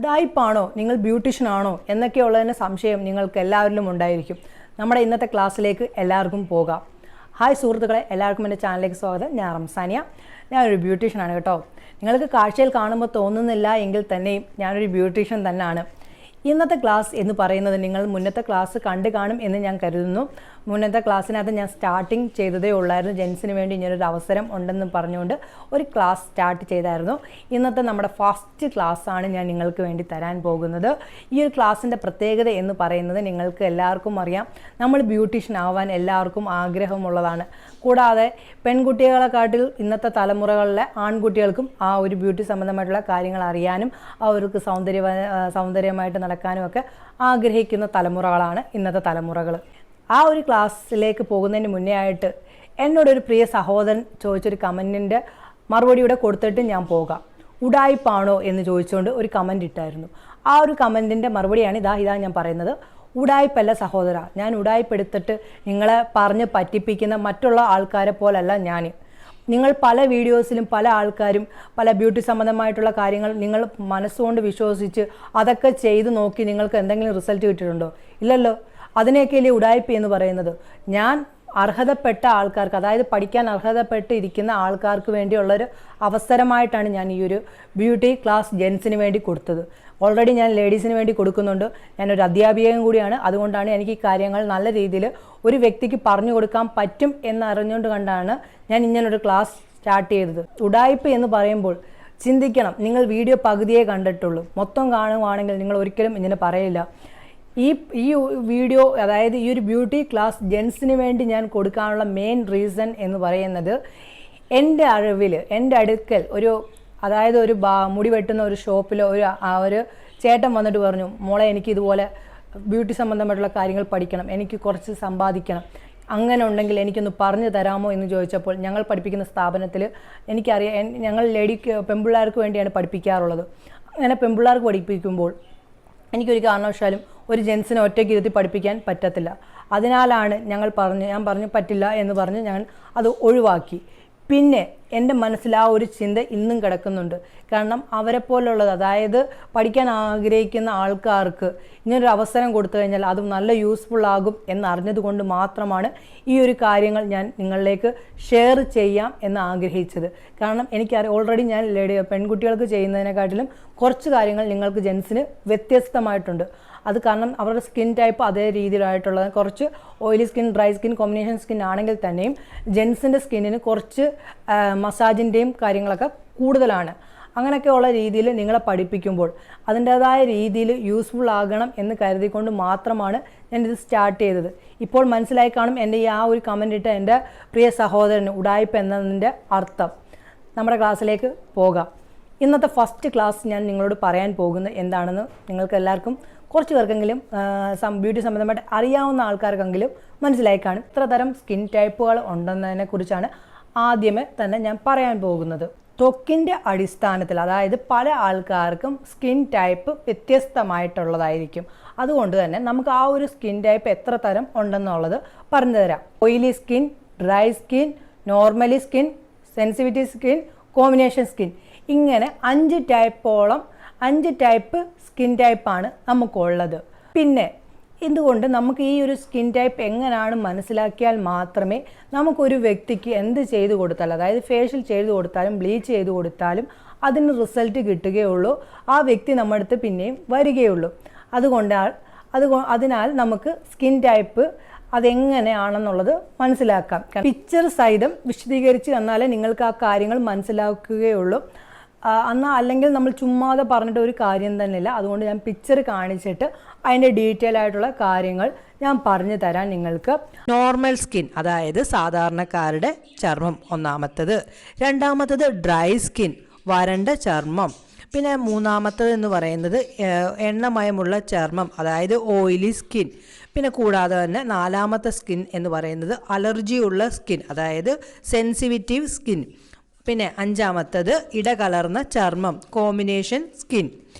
ഉടായിപ്പാണോ നിങ്ങൾ ബ്യൂട്ടീഷ്യൻ ആണോ എന്നൊക്കെയുള്ളതിന് സംശയം നിങ്ങൾക്ക് എല്ലാവരിലും ഉണ്ടായിരിക്കും. നമ്മുടെ ഇന്നത്തെ ക്ലാസ്സിലേക്ക് എല്ലാവർക്കും പോകാം. ഹായ് സുഹൃത്തുക്കളെ, എല്ലാവർക്കും എൻ്റെ ചാനലിലേക്ക് സ്വാഗതം. ഞാൻ റംസാനിയ. ഞാനൊരു ബ്യൂട്ടീഷ്യനാണ് കേട്ടോ. നിങ്ങൾക്ക് കാഴ്ചയിൽ കാണുമ്പോൾ തോന്നുന്നില്ല എങ്കിൽ തന്നെയും ഞാനൊരു ബ്യൂട്ടീഷ്യൻ തന്നെയാണ്. ഇന്നത്തെ ക്ലാസ് എന്ന് പറയുന്നത് നിങ്ങൾ മുന്നത്തെ ക്ലാസ് കണ്ടു കാണും എന്ന് ഞാൻ കരുതുന്നു. മുന്നത്തെ ക്ലാസ്സിനകത്ത് ഞാൻ സ്റ്റാർട്ടിങ് ചെയ്തതേ ഉള്ളായിരുന്നു. ജെൻസിന് വേണ്ടി ഇങ്ങനൊരു അവസരം ഉണ്ടെന്ന് പറഞ്ഞുകൊണ്ട് ഒരു ക്ലാസ് സ്റ്റാർട്ട് ചെയ്തായിരുന്നു. ഇന്നത്തെ നമ്മുടെ ഫസ്റ്റ് ക്ലാസ്സാണ് ഞാൻ നിങ്ങൾക്ക് വേണ്ടി തരാൻ പോകുന്നത്. ഈ ഒരു ക്ലാസ്സിൻ്റെ പ്രത്യേകത എന്ന് പറയുന്നത് നിങ്ങൾക്ക് എല്ലാവർക്കും അറിയാം, നമ്മൾ ബ്യൂട്ടീഷ്യൻ ആവാൻ എല്ലാവർക്കും ആഗ്രഹമുള്ളതാണ്. കൂടാതെ പെൺകുട്ടികളെക്കാട്ടിൽ ഇന്നത്തെ തലമുറകളിലെ ആൺകുട്ടികൾക്കും ആ ഒരു ബ്യൂട്ടി സംബന്ധമായിട്ടുള്ള കാര്യങ്ങൾ അറിയാനും അവർക്ക് സൗന്ദര്യമായിട്ട് നടക്കാനും ഒക്കെ ആഗ്രഹിക്കുന്ന തലമുറകളാണ് ഇന്നത്തെ തലമുറകൾ. ആ ഒരു ക്ലാസ്സിലേക്ക് പോകുന്നതിന് മുന്നേ ആയിട്ട് എന്നോടൊരു പ്രിയ സഹോദരൻ ചോദിച്ചൊരു കമൻറ്റിൻ്റെ മറുപടിയുടെ കൊടുത്തിട്ട് ഞാൻ പോകാം. ഉടായിപ്പാണോ എന്ന് ചോദിച്ചുകൊണ്ട് ഒരു കമൻറ്റ് ഇട്ടായിരുന്നു. ആ ഒരു കമൻറ്റിൻ്റെ മറുപടിയാണ് ഇതാ ഞാൻ പറയുന്നത്. ഉടായിപ്പല്ല സഹോദര, ഞാൻ ഉടായിപ്പെടുത്തിട്ട് നിങ്ങളെ പറഞ്ഞ് പറ്റിപ്പിക്കുന്ന മറ്റുള്ള ആൾക്കാരെ പോലല്ല ഞാൻ. നിങ്ങൾ പല വീഡിയോസിലും പല ആൾക്കാരും പല ബ്യൂട്ടി സംബന്ധമായിട്ടുള്ള കാര്യങ്ങൾ നിങ്ങൾ മനസ്സുകൊണ്ട് വിശ്വസിച്ച് അതൊക്കെ ചെയ്ത് നോക്കി നിങ്ങൾക്ക് എന്തെങ്കിലും റിസൾട്ട് കിട്ടിയിട്ടുണ്ടോ? ഇല്ലല്ലോ. അതിനെയൊക്കെയല്ലേ ഉടായിപ്പ് എന്ന് പറയുന്നത്. ഞാൻ അർഹതപ്പെട്ട ആൾക്കാർക്ക്, അതായത് പഠിക്കാൻ അർഹതപ്പെട്ട് ഇരിക്കുന്ന ആൾക്കാർക്ക് വേണ്ടിയുള്ളൊരു അവസരമായിട്ടാണ് ഞാൻ ഈ ഒരു ബ്യൂട്ടി ക്ലാസ് ജെൻസിന് വേണ്ടി കൊടുത്തത്. ഓൾറെഡി ഞാൻ ലേഡീസിന് വേണ്ടി കൊടുക്കുന്നുണ്ട്. ഞാനൊരു അധ്യാപികയും കൂടിയാണ്. അതുകൊണ്ടാണ് എനിക്ക് ഈ കാര്യങ്ങൾ നല്ല രീതിയിൽ ഒരു വ്യക്തിക്ക് പറഞ്ഞു കൊടുക്കാൻ പറ്റും എന്നറിഞ്ഞുകൊണ്ട് കണ്ടാണ് ഞാൻ ഇങ്ങനൊരു ക്ലാസ് സ്റ്റാർട്ട് ചെയ്തത്. ഉടായിപ്പ് എന്ന് പറയുമ്പോൾ ചിന്തിക്കണം, നിങ്ങൾ വീഡിയോ പകുതിയേ കണ്ടിട്ടുള്ളൂ. മൊത്തം കാണുവാണെങ്കിൽ നിങ്ങൾ ഒരിക്കലും ഇങ്ങനെ പറയില്ല. ഈ വീഡിയോ, അതായത് ഈ ഒരു ബ്യൂട്ടി ക്ലാസ് ജെൻസിന് വേണ്ടി ഞാൻ കൊടുക്കാനുള്ള മെയിൻ റീസൺ എന്ന് പറയുന്നത്, എൻ്റെ അറിവിൽ എൻ്റെ അടുക്കൽ അതായത് ഒരു മുടി വെട്ടുന്ന ഒരു ഷോപ്പിൽ ഒരു ചേട്ടൻ വന്നിട്ട് പറഞ്ഞു, മോളെ എനിക്ക് ഇതുപോലെ ബ്യൂട്ടി സംബന്ധമായിട്ടുള്ള കാര്യങ്ങൾ പഠിക്കണം, എനിക്ക് കുറച്ച് സമ്പാദിക്കണം, അങ്ങനെ ഉണ്ടെങ്കിൽ എനിക്കൊന്ന് പറഞ്ഞു തരാമോ എന്ന് ചോദിച്ചപ്പോൾ, ഞങ്ങൾ പഠിപ്പിക്കുന്ന സ്ഥാപനത്തിൽ എനിക്കറിയാം, ഞങ്ങൾ പെൺപിള്ളേർക്ക് വേണ്ടിയാണ് പഠിപ്പിക്കാറുള്ളത്. അങ്ങനെ പെൺപിള്ളേർക്ക് പഠിപ്പിക്കുമ്പോൾ എനിക്കൊരു കാരണവശാലും ഒരു ജെൻസിനെ ഒറ്റയ്ക്ക് ഇരുത്തി പഠിപ്പിക്കാൻ പറ്റത്തില്ല. അതിനാലാണ് ഞാൻ പറഞ്ഞു പറ്റില്ല എന്ന് പറഞ്ഞ് ഞാൻ അത് ഒഴിവാക്കി. പിന്നെ എൻ്റെ മനസ്സിൽ ആ ഒരു ചിന്ത ഇന്നും കിടക്കുന്നുണ്ട്. കാരണം അവരെപ്പോലുള്ളത്, അതായത് പഠിക്കാൻ ആഗ്രഹിക്കുന്ന ആൾക്കാർക്ക് ഇങ്ങനൊരു അവസരം കൊടുത്തു കഴിഞ്ഞാൽ അത് നല്ല യൂസ്ഫുൾ ആകും എന്നറിഞ്ഞതുകൊണ്ട് മാത്രമാണ് ഈ ഒരു കാര്യങ്ങൾ ഞാൻ നിങ്ങളിലേക്ക് ഷെയർ ചെയ്യാം എന്ന് ആഗ്രഹിച്ചത്. കാരണം എനിക്കറിയാം, ഓൾറെഡി ഞാൻ പെൺകുട്ടികൾക്ക് ചെയ്യുന്നതിനെക്കാട്ടിലും കുറച്ച് കാര്യങ്ങൾ നിങ്ങൾക്ക് ജെൻസിന് വ്യത്യസ്തമായിട്ടുണ്ട്. അത് കാരണം അവരുടെ സ്കിൻ ടൈപ്പ് അതേ രീതിയിലായിട്ടുള്ളത്, കുറച്ച് oily skin, dry skin, combination skin ആണെങ്കിൽ തന്നെയും ജെൻസിൻ്റെ സ്കിന്നിന് കുറച്ച് മസാജിൻ്റെയും കാര്യങ്ങളൊക്കെ കൂടുതലാണ്. അങ്ങനെയൊക്കെയുള്ള രീതിയിൽ നിങ്ങളെ പഠിപ്പിക്കുമ്പോൾ അതിൻ്റേതായ രീതിയിൽ യൂസ്ഫുൾ ആകണം എന്ന് കരുതിക്കൊണ്ട് മാത്രമാണ് ഞാനിത് സ്റ്റാർട്ട് ചെയ്തത്. ഇപ്പോൾ മനസ്സിലായി കാണും എൻ്റെ ആ ഒരു കമൻ്റ് ഇട്ട എൻ്റെ പ്രിയ സഹോദരന് ഉടായിപ്പ് എന്നതിൻ്റെ അർത്ഥം. നമ്മുടെ ക്ലാസ്സിലേക്ക് പോകാം. ഇന്നത്തെ ഫസ്റ്റ് ക്ലാസ് ഞാൻ നിങ്ങളോട് പറയാൻ പോകുന്നത് എന്താണെന്ന് നിങ്ങൾക്ക് എല്ലാവർക്കും, കുറച്ച് പേർക്കെങ്കിലും ബ്യൂട്ടി സംബന്ധമായിട്ട് അറിയാവുന്ന ആൾക്കാർക്കെങ്കിലും മനസ്സിലായി കാണും. ഇത്ര തരം സ്കിൻ ടൈപ്പുകൾ ഉണ്ടെന്നതിനെ കുറിച്ചാണ് ആദ്യമേ തന്നെ ഞാൻ പറയാൻ പോകുന്നത്. ത്വക്കിൻ്റെ അടിസ്ഥാനത്തിൽ, അതായത് പല ആൾക്കാർക്കും സ്കിൻ ടൈപ്പ് വ്യത്യസ്തമായിട്ടുള്ളതായിരിക്കും. അതുകൊണ്ട് തന്നെ നമുക്ക് ആ ഒരു സ്കിൻ ടൈപ്പ് എത്ര തരം ഉണ്ടെന്നുള്ളത് പറഞ്ഞു തരാം. Oily skin, dry skin, normally skin, sensitivity skin, combination skin, ഇങ്ങനെ 5 ടൈപ്പ് സ്കിൻ ടൈപ്പാണ് നമുക്കുള്ളത്. പിന്നെ എന്തുകൊണ്ട് നമുക്ക് ഈ ഒരു സ്കിൻ ടൈപ്പ് എങ്ങനെയാണ് മനസ്സിലാക്കിയാൽ മാത്രമേ നമുക്കൊരു വ്യക്തിക്ക് എന്ത് ചെയ്തു കൊടുത്താലും, അതായത് ഫേഷ്യൽ ചെയ്തു കൊടുത്താലും ബ്ലീച്ച് ചെയ്തു കൊടുത്താലും അതിന് റിസൾട്ട് കിട്ടുകയുള്ളൂ, ആ വ്യക്തി നമ്മുടെ അടുത്ത് പിന്നെയും വരികയുള്ളൂ. അതിനാൽ നമുക്ക് സ്കിൻ ടൈപ്പ് അതെങ്ങനെയാണെന്നുള്ളത് മനസ്സിലാക്കാം. പിക്ചർ സഹിതം വിശദീകരിച്ച് തന്നാലേ നിങ്ങൾക്ക് ആ കാര്യങ്ങൾ മനസ്സിലാക്കുകയുള്ളൂ. അല്ലെങ്കിൽ നമ്മൾ ചുമ്മാതെ പറഞ്ഞിട്ട് ഒരു കാര്യം തന്നെയില്ല. അതുകൊണ്ട് ഞാൻ പിക്ചർ കാണിച്ചിട്ട് അതിൻ്റെ ഡീറ്റെയിൽ ആയിട്ടുള്ള കാര്യങ്ങൾ ഞാൻ പറഞ്ഞു തരാൻ നിങ്ങൾക്ക്. നോർമൽ സ്കിൻ, അതായത് സാധാരണക്കാരുടെ ചർമ്മം ഒന്നാമത്തത്. രണ്ടാമത്തത് ഡ്രൈ സ്കിൻ, വരണ്ട ചർമ്മം. പിന്നെ മൂന്നാമത്തത് എന്ന് പറയുന്നത് എണ്ണമയമുള്ള ചർമ്മം, അതായത് ഓയിലി സ്കിൻ. പിന്നെ കൂടാതെ തന്നെ നാലാമത്തെ സ്കിൻ എന്ന് പറയുന്നത് അലർജിയുള്ള സ്കിൻ, അതായത് സെൻസിറ്റീവ് സ്കിൻ. പിന്നെ അഞ്ചാമത്തത് ഇടകലർന്ന ചർമ്മം, കോമ്പിനേഷൻ സ്കിൻ.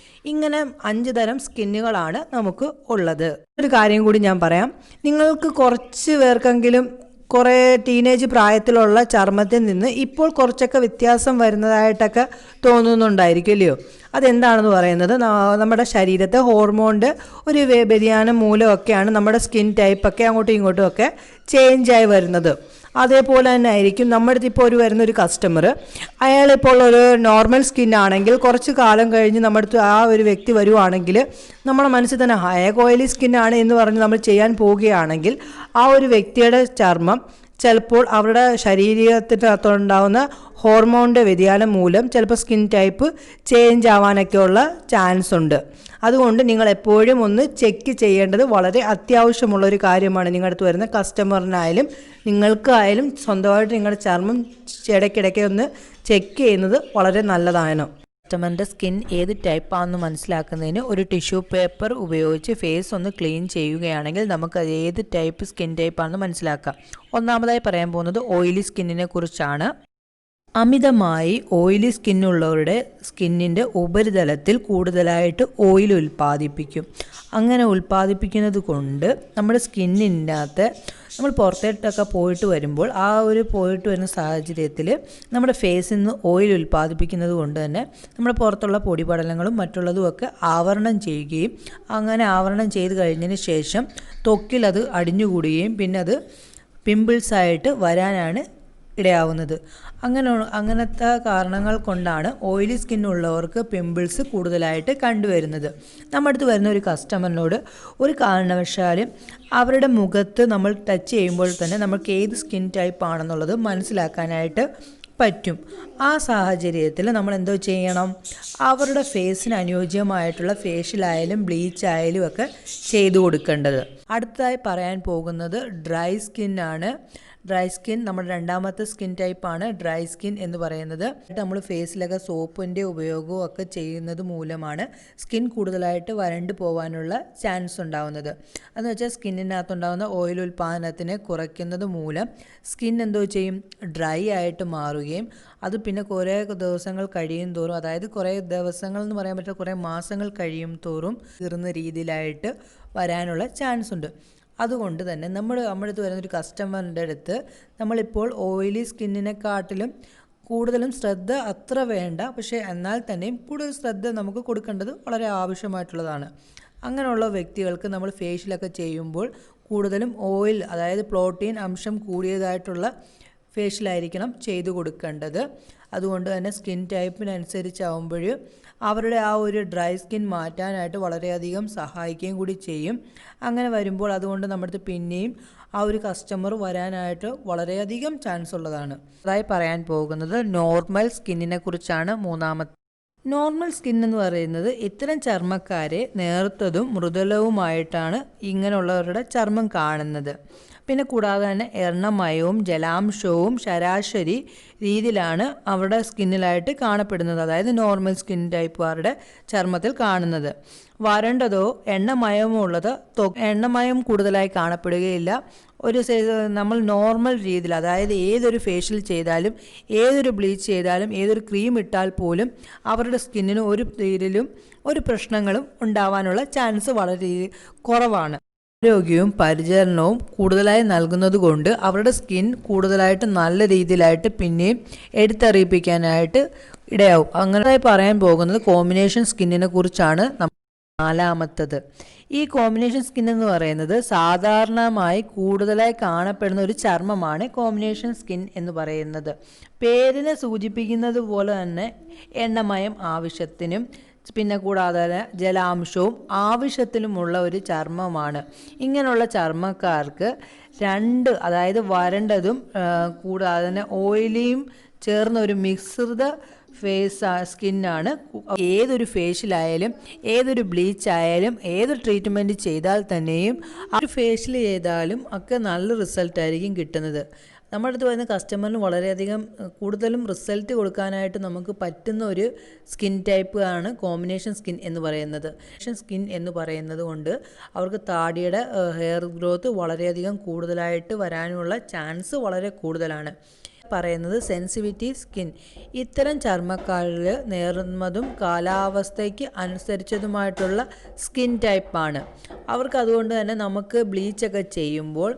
ഇങ്ങനെ 5 തരം സ്കിന്നുകളാണ് നമുക്ക് ഉള്ളത്. ഒരു കാര്യം കൂടി ഞാൻ പറയാം, നിങ്ങൾക്ക് കുറച്ച് പേർക്കെങ്കിലും കുറേ ടീനേജ് പ്രായത്തിലുള്ള ചർമ്മത്തിൽ നിന്ന് ഇപ്പോൾ കുറച്ചൊക്കെ വ്യത്യാസം വരുന്നതായിട്ടൊക്കെ തോന്നുന്നുണ്ടായിരിക്കും അല്ലയോ. അതെന്താണെന്ന് പറയുന്നത്, നമ്മുടെ ശരീരത്തെ ഹോർമോണിൻ്റെ ഒരു വ്യതിയാനം മൂലമൊക്കെയാണ് നമ്മുടെ സ്കിൻ ടൈപ്പൊക്കെ അങ്ങോട്ടും ഇങ്ങോട്ടും ഒക്കെ ചേഞ്ചായി വരുന്നത്. അതേപോലെ തന്നെ ആയിരിക്കും നമ്മുടെ അടുത്ത് ഇപ്പോൾ വരുന്നൊരു കസ്റ്റമർ, അയാളിപ്പോൾ ഒരു നോർമൽ സ്കിൻ ആണെങ്കിൽ കുറച്ച് കാലം കഴിഞ്ഞ് നമ്മുടെ അടുത്ത് ആ ഒരു വ്യക്തി വരുവാണെങ്കിൽ നമ്മുടെ മനസ്സിൽ തന്നെ ഓയിലി സ്കിന്നാണ് എന്ന് പറഞ്ഞ് നമ്മൾ ചെയ്യാൻ പോവുകയാണെങ്കിൽ ആ ഒരു വ്യക്തിയുടെ ചർമ്മം ചിലപ്പോൾ അവരുടെ ശരീരത്തിനകത്തുണ്ടാകുന്ന ഹോർമോണിൻ്റെ വ്യതിയാനം മൂലം ചിലപ്പോൾ സ്കിൻ ടൈപ്പ് ചേഞ്ച് ആവാനൊക്കെയുള്ള ചാൻസ് ഉണ്ട്. അതുകൊണ്ട് നിങ്ങൾ എപ്പോഴും ഒന്ന് ചെക്ക് ചെയ്യേണ്ടത് വളരെ അത്യാവശ്യമുള്ളൊരു കാര്യമാണ്. നിങ്ങളുടെ അടുത്ത് വരുന്ന കസ്റ്റമറിനായാലും നിങ്ങൾക്കായാലും സ്വന്തമായിട്ട് നിങ്ങളുടെ ചർമ്മം ഇടയ്ക്കിടയ്ക്ക് ഒന്ന് ചെക്ക് ചെയ്യുന്നത് വളരെ നല്ലതാണ്. കസ്റ്റമറിൻ്റെ സ്കിൻ ഏത് ടൈപ്പാണെന്ന് മനസ്സിലാക്കുന്നതിന് ഒരു ടിഷ്യൂ പേപ്പർ ഉപയോഗിച്ച് ഫേസ് ഒന്ന് ക്ലീൻ ചെയ്യുകയാണെങ്കിൽ നമുക്ക് അത് ഏത് ടൈപ്പ് സ്കിൻ ടൈപ്പാണെന്ന് മനസ്സിലാക്കാം. ഒന്നാമതായി പറയാൻ പോകുന്നത് ഓയിലി സ്കിന്നിനെ കുറിച്ചാണ്. അമിതമായി ഓയിലി സ്കിന്നുള്ളവരുടെ സ്കിന്നിൻ്റെ ഉപരിതലത്തിൽ കൂടുതലായിട്ട് ഓയിൽ ഉൽപ്പാദിപ്പിക്കും. അങ്ങനെ ഉൽപ്പാദിപ്പിക്കുന്നത് കൊണ്ട് നമ്മുടെ സ്കിന്നിനകത്ത് നമ്മൾ പുറത്തോട്ടൊക്കെ പോയിട്ട് വരുമ്പോൾ ആ ഒരു പോയിട്ട് വരുന്ന സാഹചര്യത്തിൽ നമ്മുടെ ഫേസിൽ നിന്ന് ഓയിൽ ഉൽപ്പാദിപ്പിക്കുന്നത് കൊണ്ട് തന്നെ നമ്മുടെ പുറത്തുള്ള പൊടിപടലങ്ങളും മറ്റുള്ളതുമൊക്കെ ആവരണം ചെയ്യുകയും അങ്ങനെ ആവരണം ചെയ്ത് കഴിഞ്ഞതിന് ശേഷം ത്വക്കിലത് അടിഞ്ഞുകൂടുകയും പിന്നെ അത് പിമ്പിൾസായിട്ട് വരാനാണ് ഇടയാവുന്നത്. അങ്ങനത്തെ കാരണങ്ങൾ കൊണ്ടാണ് ഓയിലി സ്കിന്നുള്ളവർക്ക് പിമ്പിൾസ് കൂടുതലായിട്ട് കണ്ടുവരുന്നത്. നമ്മുടെ അടുത്ത് വരുന്ന ഒരു കസ്റ്റമറിനോട് ഒരു കാരണവശാലും അവരുടെ മുഖത്ത് നമ്മൾ ടച്ച് ചെയ്യുമ്പോൾ തന്നെ നമുക്ക് ഏത് സ്കിൻ ടൈപ്പ് ആണെന്നുള്ളത് മനസ്സിലാക്കാനായിട്ട് പറ്റും. ആ സാഹചര്യത്തിൽ നമ്മൾ എന്തോ ചെയ്യണം, അവരുടെ ഫേസിന് അനുയോജ്യമായിട്ടുള്ള ഫേഷ്യലായാലും ബ്ലീച്ചായാലും ഒക്കെ ചെയ്തു കൊടുക്കേണ്ടത്. അടുത്തതായി പറയാൻ പോകുന്നത് ഡ്രൈ സ്കിന്നാണ്. ഡ്രൈ സ്കിൻ നമ്മുടെ രണ്ടാമത്തെ സ്കിൻ ടൈപ്പാണ് ഡ്രൈ സ്കിൻ എന്ന് പറയുന്നത്. നമ്മൾ ഫേസിലൊക്കെ സോപ്പിൻ്റെ ഉപയോഗവും ഒക്കെ ചെയ്യുന്നത് മൂലമാണ് സ്കിൻ കൂടുതലായിട്ട് വരണ്ടു പോകാനുള്ള ചാൻസ് ഉണ്ടാകുന്നത്. എന്ന് വെച്ചാൽ സ്കിന്നിനകത്തുണ്ടാകുന്ന ഓയിൽ ഉൽപ്പാദനത്തിനെ കുറയ്ക്കുന്നത് മൂലം സ്കിൻ എന്തോ ചെയ്യും, ഡ്രൈ ആയിട്ട് മാറുകയും അത് പിന്നെ കുറേ ദിവസങ്ങൾ കഴിയും തോറും, അതായത് കുറേ ദിവസങ്ങൾ എന്ന് പറയാൻ പറ്റില്ല, കുറേ മാസങ്ങൾ കഴിയും തോറും കീറുന്ന രീതിയിലായിട്ട് വരാനുള്ള ചാൻസ് ഉണ്ട്. അതുകൊണ്ട് തന്നെ നമ്മുടെ അടുത്ത് വരുന്നൊരു കസ്റ്റമറിൻ്റെ അടുത്ത് നമ്മളിപ്പോൾ ഓയിലി സ്കിന്നിനെക്കാട്ടിലും കൂടുതലും ശ്രദ്ധ അത്ര വേണ്ട, പക്ഷേ എന്നാൽ തന്നെയും കൂടുതൽ ശ്രദ്ധ നമുക്ക് കൊടുക്കേണ്ടത് വളരെ ആവശ്യമായിട്ടുള്ളതാണ്. അങ്ങനെയുള്ള വ്യക്തികൾക്ക് നമ്മൾ ഫേഷ്യലൊക്കെ ചെയ്യുമ്പോൾ കൂടുതലും ഓയിൽ, അതായത് പ്രോട്ടീൻ അംശം കൂടിയതായിട്ടുള്ള ഫേഷ്യലായിരിക്കണം ചെയ്തു കൊടുക്കേണ്ടത്. അതുകൊണ്ട് തന്നെ സ്കിൻ ടൈപ്പിനനുസരിച്ചാവുമ്പോൾ അവരുടെ ആ ഒരു ഡ്രൈ സ്കിൻ മാറ്റാനായിട്ട് വളരെയധികം സഹായിക്കുകയും കൂടി ചെയ്യും. അങ്ങനെ വരുമ്പോൾ അതുകൊണ്ട് നമ്മുടെ അടുത്ത് പിന്നെയും ആ ഒരു കസ്റ്റമർ വരാനായിട്ട് വളരെയധികം ചാൻസ് ഉള്ളതാണ്. അതായി പറയാൻ പോകുന്നത് നോർമൽ സ്കിന്നിനെ കുറിച്ചാണ്. മൂന്നാമത്തെ നോർമൽ സ്കിൻ എന്ന് പറയുന്നത് ഇത്തരം ചർമ്മക്കാരെ നേർത്തതും മൃദുലവുമായിട്ടാണ് ഇങ്ങനെയുള്ളവരുടെ ചർമ്മം കാണുന്നത്. പിന്നെ കൂടാതെ തന്നെ എണ്ണമയവും ജലാംശവും ശരാശരി രീതിയിലാണ് അവരുടെ സ്കിന്നിലായിട്ട് കാണപ്പെടുന്നത്, അതായത് നോർമൽ സ്കിൻ ടൈപ്പുകാരുടെ ചർമ്മത്തിൽ കാണുന്നത്. വരണ്ടതോ എണ്ണമയമോ ഉള്ളത് എണ്ണമയം കൂടുതലായി കാണപ്പെടുകയില്ല. നമ്മൾ നോർമൽ രീതിയിൽ, അതായത് ഏതൊരു ഫേഷ്യൽ ചെയ്താലും ഏതൊരു ബ്ലീച്ച് ചെയ്താലും ഏതൊരു ക്രീം ഇട്ടാൽ പോലും അവരുടെ സ്കിന്നിന് ഒരു രീതിയിലും ഒരു പ്രശ്നങ്ങളും ഉണ്ടാവാനുള്ള ചാൻസ് വളരെ കുറവാണ്. ആരോഗ്യവും പരിചരണവും കൂടുതലായി നൽകുന്നത് കൊണ്ട് അവരുടെ സ്കിൻ കൂടുതലായിട്ട് നല്ല രീതിയിലായിട്ട് പിന്നെയും എടുത്തറിയിപ്പിക്കാനായിട്ട് ഇടയാവും. അങ്ങനെ പറയാൻ പോകുന്നത് കോമ്പിനേഷൻ സ്കിന്നിനെ കുറിച്ചാണ്. നാലാമത്തത് ഈ കോമ്പിനേഷൻ സ്കിൻ എന്ന് പറയുന്നത് സാധാരണമായി കൂടുതലായി കാണപ്പെടുന്ന ഒരു ചർമ്മമാണ് കോമ്പിനേഷൻ സ്കിൻ എന്ന് പറയുന്നത്. പേരിനെ സൂചിപ്പിക്കുന്നത് പോലെ തന്നെ എണ്ണമയം ആവശ്യത്തിനും പിന്നെ കൂടാതെ ജലാംശവും ആവശ്യത്തിനുമുള്ള ഒരു ചർമ്മമാണ്. ഇങ്ങനെയുള്ള ചർമ്മക്കാർക്ക് അതായത് വരണ്ടതും കൂടാതെ തന്നെ ഓയിലിയും ചേർന്ന ഒരു മിശ്രിത സ്കിന്നാണ്. ഏതൊരു ഫേഷ്യലായാലും ഏതൊരു ബ്ലീച്ച് ആയാലും ഏതൊരു ട്രീറ്റ്മെൻറ്റ് ചെയ്താൽ തന്നെയും ആ ഒരു ഫേഷ്യൽ ചെയ്താലും ഒക്കെ നല്ല റിസൾട്ടായിരിക്കും കിട്ടുന്നത്. നമ്മുടെ അടുത്ത് വരുന്ന കസ്റ്റമറിന് വളരെയധികം കൂടുതലും റിസൾട്ട് കൊടുക്കാനായിട്ട് നമുക്ക് പറ്റുന്ന ഒരു സ്കിൻ ടൈപ്പ് ആണ് കോമ്പിനേഷൻ സ്കിൻ എന്ന് പറയുന്നത്. സ്കിൻ എന്ന് പറയുന്നത് കൊണ്ട് അവർക്ക് താടിയുടെ ഹെയർ ഗ്രോത്ത് വളരെയധികം കൂടുതലായിട്ട് വരാനുള്ള ചാൻസ് വളരെ കൂടുതലാണ്. പറയുന്നത് സെൻസിറ്റിവിറ്റി സ്കിൻ. ഇത്തരം ചർമ്മക്കാരിൽ നേർന്നതും കാലാവസ്ഥയ്ക്ക് അനുസരിച്ചതുമായിട്ടുള്ള സ്കിൻ ടൈപ്പാണ്. അവർക്ക് അതുകൊണ്ട് തന്നെ നമുക്ക് ബ്ലീച്ചൊക്കെ ചെയ്യുമ്പോൾ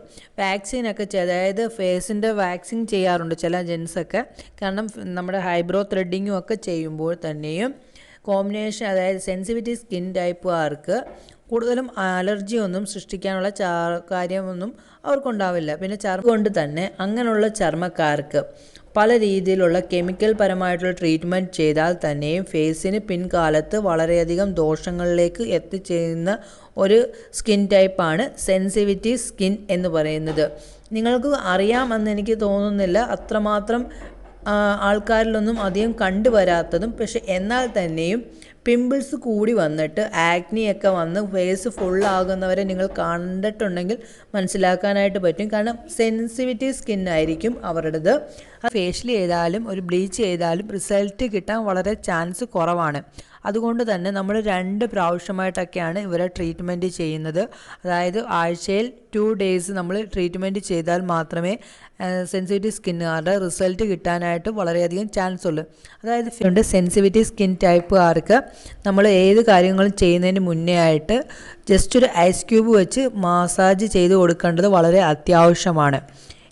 വാക്സിനൊക്കെ അതായത് ഫേസിൻ്റെ വാക്സിൻ ചെയ്യാറുണ്ട് ചില ജെൻസൊക്കെ. കാരണം നമ്മുടെ ഹൈബ്രോ ത്രെഡിങ്ങും ഒക്കെ ചെയ്യുമ്പോൾ തന്നെയും കോമ്പിനേഷൻ, അതായത് സെൻസിറ്റിവിറ്റി സ്കിൻ ടൈപ്പുകാർക്ക് കൂടുതലും അലർജി ഒന്നും സൃഷ്ടിക്കാനുള്ള കാര്യമൊന്നും അവർക്കുണ്ടാവില്ല. പിന്നെ ചർമ്മം കൊണ്ട് തന്നെ അങ്ങനെയുള്ള ചർമ്മക്കാർക്ക് പല രീതിയിലുള്ള കെമിക്കൽ പരമായിട്ടുള്ള ട്രീറ്റ്മെൻറ്റ് ചെയ്താൽ തന്നെയും ഫേസിന് പിൻകാലത്ത് വളരെയധികം ദോഷങ്ങളിലേക്ക് എത്തിച്ചേരുന്ന ഒരു സ്കിൻ ടൈപ്പാണ് സെൻസിറ്റിവിറ്റി സ്കിൻ എന്ന് പറയുന്നത്. നിങ്ങൾക്ക് അറിയാമെന്ന് എനിക്ക് തോന്നുന്നില്ല. അത്രമാത്രം ആൾക്കാരിലൊന്നും അധികം കണ്ടുവരാത്തതും, പക്ഷെ എന്നാൽ തന്നെയും പിമ്പിൾസ് കൂടി വന്നിട്ട് ആക്നിയൊക്കെ വന്ന് ഫേസ് ഫുള്ളാകുന്നവരെ നിങ്ങൾ കണ്ടിട്ടുണ്ടെങ്കിൽ മനസ്സിലാക്കാനായിട്ട് പറ്റും. കാരണം സെൻസിറ്റിവിറ്റി സ്കിന്നായിരിക്കും അവരുടേത്. ഫേഷ്യൽ ചെയ്താലും ഒരു ബ്ലീച്ച് ചെയ്താലും റിസൾട്ട് കിട്ടാൻ വളരെ ചാൻസ് കുറവാണ്. അതുകൊണ്ട് തന്നെ നമ്മൾ 2 പ്രാവശ്യമായിട്ടൊക്കെയാണ് ഇവരെ ട്രീറ്റ്മെൻറ്റ് ചെയ്യുന്നത്. അതായത് ആഴ്ചയിൽ 2 ഡേയ്സ് നമ്മൾ ട്രീറ്റ്മെൻറ്റ് ചെയ്താൽ മാത്രമേ സെൻസിറ്റിവിറ്റി സ്കിന്നുകാരുടെ റിസൾട്ട് കിട്ടാനായിട്ട് വളരെയധികം ചാൻസ് ഉള്ളൂ. അതായത് സെൻസിറ്റിവിറ്റി സ്കിൻ ടൈപ്പുകാർക്ക് നമ്മൾ ഏത് കാര്യങ്ങളും ചെയ്യുന്നതിന് മുന്നേ ആയിട്ട് ജസ്റ്റ് ഒരു ഐസ് ക്യൂബ് വെച്ച് മസാജ് ചെയ്ത് കൊടുക്കേണ്ടത് വളരെ അത്യാവശ്യമാണ്.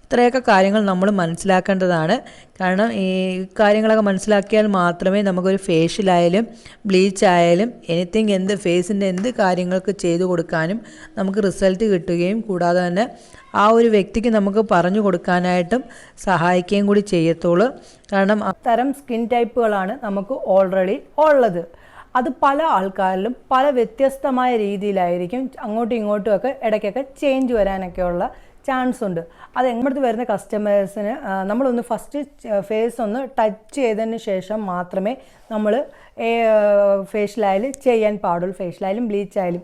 ഇത്രയൊക്കെ കാര്യങ്ങൾ നമ്മൾ മനസ്സിലാക്കേണ്ടതാണ്. കാരണം ഈ കാര്യങ്ങളൊക്കെ മനസ്സിലാക്കിയാൽ മാത്രമേ നമുക്കൊരു ഫേഷ്യലായാലും ബ്ലീച്ച് ആയാലും എന്ത് ഫേസിൻ്റെ എന്ത് കാര്യങ്ങൾക്ക് ചെയ്തു കൊടുക്കാനും നമുക്ക് റിസൾട്ട് കിട്ടുകയും കൂടാതെ തന്നെ ആ ഒരു വ്യക്തിക്ക് നമുക്ക് പറഞ്ഞു കൊടുക്കാനായിട്ടും സഹായിക്കുകയും കൂടി ചെയ്യത്തുള്ളൂ. കാരണം അത്തരം സ്കിൻ ടൈപ്പുകളാണ് നമുക്ക് ഓൾറെഡി ഉള്ളത്. അത് പല ആൾക്കാരിലും പല വ്യത്യസ്തമായ രീതിയിലായിരിക്കും അങ്ങോട്ടും ഇങ്ങോട്ടും ഒക്കെ ഇടയ്ക്കൊക്കെ ചേഞ്ച് വരാനൊക്കെയുള്ള ചാൻസ് ഉണ്ട്. അത് എങ്ങോട്ട് വരുന്ന കസ്റ്റമേഴ്സിന് നമ്മളൊന്ന് ഫസ്റ്റ് ഫേസ് ഒന്ന് ടച്ച് ചെയ്തതിന് ശേഷം മാത്രമേ നമ്മൾ ഫേഷ്യലായാലും ചെയ്യാൻ പാടുള്ളൂ. ഫേഷ്യലായാലും ബ്ലീച്ച് ആയാലും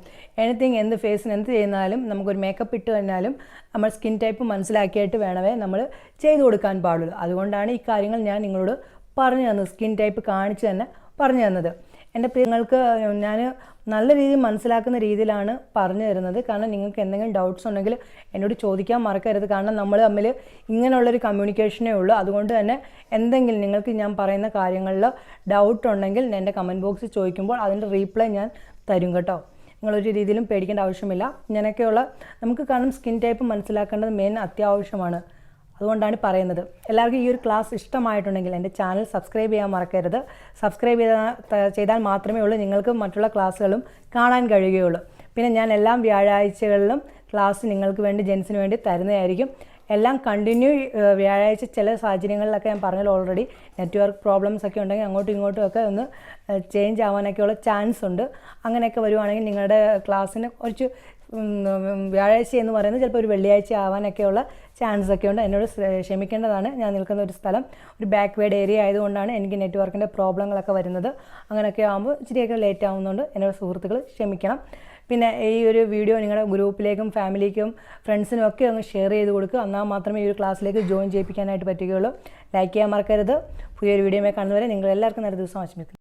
എന്ത് ഫേസിന് എന്ത് ചെയ്യുന്നാലും നമുക്കൊരു മേക്കപ്പ് ഇട്ട് കഴിഞ്ഞാലും നമ്മൾ സ്കിൻ ടൈപ്പ് മനസ്സിലാക്കിയിട്ട് വേണമേ നമ്മൾ ചെയ്തു കൊടുക്കാൻ പാടുള്ളൂ. അതുകൊണ്ടാണ് ഈ കാര്യങ്ങൾ ഞാൻ നിങ്ങളോട് പറഞ്ഞു തന്നത്, സ്കിൻ ടൈപ്പ് കാണിച്ച് തന്നെ പറഞ്ഞു തന്നത്. എൻ്റെ പ്രിയങ്ങൾക്ക് ഞാൻ നല്ല രീതിയിൽ മനസ്സിലാക്കുന്ന രീതിയിലാണ് പറഞ്ഞു തരുന്നത്. കാരണം നിങ്ങൾക്ക് എന്തെങ്കിലും ഡൗട്ട്സ് ഉണ്ടെങ്കിൽ എന്നോട് ചോദിക്കാൻ മറക്കരുത്. കാരണം നമ്മൾ തമ്മിൽ ഇങ്ങനെയുള്ളൊരു കമ്മ്യൂണിക്കേഷനേ ഉള്ളൂ. അതുകൊണ്ട് തന്നെ എന്തെങ്കിലും നിങ്ങൾക്ക് ഞാൻ പറയുന്ന കാര്യങ്ങളിൽ ഡൗട്ട് ഉണ്ടെങ്കിൽ എൻ്റെ കമൻറ്റ് ബോക്സിൽ ചോദിക്കുമ്പോൾ അതിൻ്റെ റീപ്ലൈ ഞാൻ തരും കേട്ടോ. നിങ്ങളൊരു രീതിയിലും പേടിക്കേണ്ട ആവശ്യമില്ല. ഇങ്ങനെയൊക്കെയുള്ള നമുക്ക് കാരണം സ്കിൻ ടൈപ്പ് മനസ്സിലാക്കേണ്ടത് മെയിൻ അത്യാവശ്യമാണ്. അതുകൊണ്ടാണ് പറയുന്നത്. എല്ലാവർക്കും ഈ ഒരു ക്ലാസ് ഇഷ്ടമായിട്ടുണ്ടെങ്കിൽ എൻ്റെ ചാനൽ സബ്സ്ക്രൈബ് ചെയ്യാൻ മറക്കരുത്. സബ്സ്ക്രൈബ് ചെയ്താൽ മാത്രമേ ഉള്ളൂ നിങ്ങൾക്ക് മറ്റുള്ള ക്ലാസ്സുകളും കാണാൻ കഴിയുകയുള്ളൂ. പിന്നെ ഞാൻ എല്ലാ വ്യാഴാഴ്ചകളിലും ക്ലാസ് നിങ്ങൾക്ക് വേണ്ടി ജെൻസിന് വേണ്ടി തരുന്നതായിരിക്കും. എല്ലാം കണ്ടിന്യൂ വ്യാഴാഴ്ച ചില സാഹചര്യങ്ങളിലൊക്കെ ഞാൻ പറഞ്ഞല്ലോ ഓൾറെഡി നെറ്റ്വർക്ക് പ്രോബ്ലംസ് ഒക്കെ ഉണ്ടെങ്കിൽ അങ്ങോട്ടും ഇങ്ങോട്ടും ഒക്കെ ഒന്ന് ചേഞ്ച് ആവാനൊക്കെയുള്ള ചാൻസ് ഉണ്ട്. അങ്ങനെയൊക്കെ വരുവാണെങ്കിൽ നിങ്ങളുടെ ക്ലാസ്സിന് കുറച്ച് വ്യാഴാഴ്ച എന്ന് പറയുന്നത് ചിലപ്പോൾ ഒരു വെള്ളിയാഴ്ച ആവാനൊക്കെയുള്ള ചാൻസ് ഒക്കെ ഉണ്ട്. എന്നോട് ക്ഷമിക്കേണ്ടതാണ്. ഞാൻ നിൽക്കുന്ന ഒരു സ്ഥലം ഒരു ബാക്ക്വേർഡ് ഏരിയ ആയതുകൊണ്ടാണ് എനിക്ക് നെറ്റ്വർക്കിൻ്റെ പ്രോബ്ലങ്ങളൊക്കെ വരുന്നത്. അങ്ങനെയൊക്കെ ആകുമ്പോൾ ഇച്ചിരിയൊക്കെ ലേറ്റ് ആവുന്നുണ്ട്. എന്നോട് സുഹൃത്തുക്കൾ ക്ഷമിക്കണം. പിന്നെ ഈ ഒരു വീഡിയോ നിങ്ങളുടെ ഗ്രൂപ്പിലേക്കും ഫാമിലിക്കും ഫ്രണ്ട്സിനും ഒക്കെ ഒന്ന് ഷെയർ ചെയ്ത് കൊടുക്കുക. എന്നാൽ മാത്രമേ ഈ ഒരു ക്ലാസ്സിലേക്ക് ജോയിൻ ചെയ്യിപ്പിക്കാനായിട്ട് പറ്റുകയുള്ളൂ. ലൈക്ക് ചെയ്യാൻ മറക്കരുത്. പുതിയൊരു വീഡിയോയുമായി കാണുന്നവരെ നിങ്ങൾ എല്ലാവർക്കും നല്ല ദിവസം ആശംസിക്കുന്നു.